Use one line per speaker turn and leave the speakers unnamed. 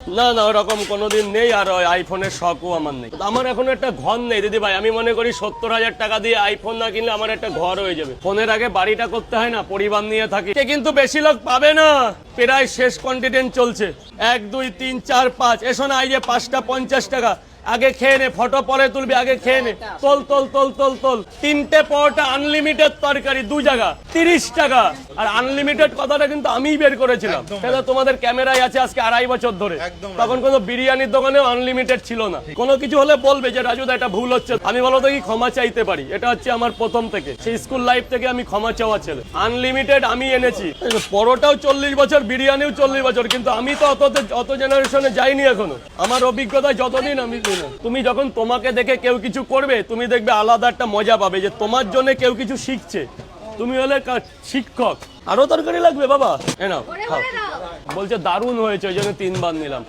না না, ওরকম কোনোদিন নেই, আর আইফোনের শখও আমার নেই। আমার এখন একটা ঘর নেই দিদি ভাই। আমি মনে করি 70,000 টাকা দিয়ে আইফোন না কিনলে আমার একটা ঘর হয়ে যাবে। ফোনের আগে বাড়িটা করতে হয় না, পরিবার নিয়ে থাকি। কিন্তু বেশি লোক পাবে না, প্রায় শেষ কন্টিনেন্ট চলছে। 1 2 3 4 5, এসো না, এই যে 5টা 50 টাকা। আগে খেয়ে নে, ফটো পরে তুলবি, আগে খেয়ে নে। তোল তোল তোল তোল তোল। 3টে পরোটা আনলিমিটেড তরকারি 2 জায়গা 30 টাকা। আর আনলিমিটেড কথাটা কিন্তু আমিই বের করেছিলাম, সেটা তোমাদের ক্যামেরায় আছে আজকে 2.5 বছর ধরে। তখন কোনো বিরিয়ানির দোকানেও আনলিমিটেড ছিল না। কোনো কিছু হলে বলবে যে রাজুদা এটা ভুল হচ্ছে, আমি বলো তো কি ক্ষমা চাইতে পারি। এটা হচ্ছে আমার প্রথম থেকে, সেই স্কুল লাইফ থেকে আমি ক্ষমা চাওয়া ছেলে। আনলিমিটেড আমি এনেছি, পরোটাও 40 বছর, বিরিয়ানিও 40 বছর, কিন্তু আমি তো অত জেনারেশনে যাইনি এখনো। আমার অভিজ্ঞতা যতদিন আমি, তুমি যখন তোমাকে দেখে কেউ কিছু করবে, তুমি দেখবে আলাদা একটা মজা পাবে যে তোমার জন্য কেউ কিছু শিখছে। তুমি হলে শিক্ষক। আরো তরকারি লাগবে বাবা? এ নাও খাও। বলছে দারুণ হয়েছে, ওই জন্য 3 বার নিলাম।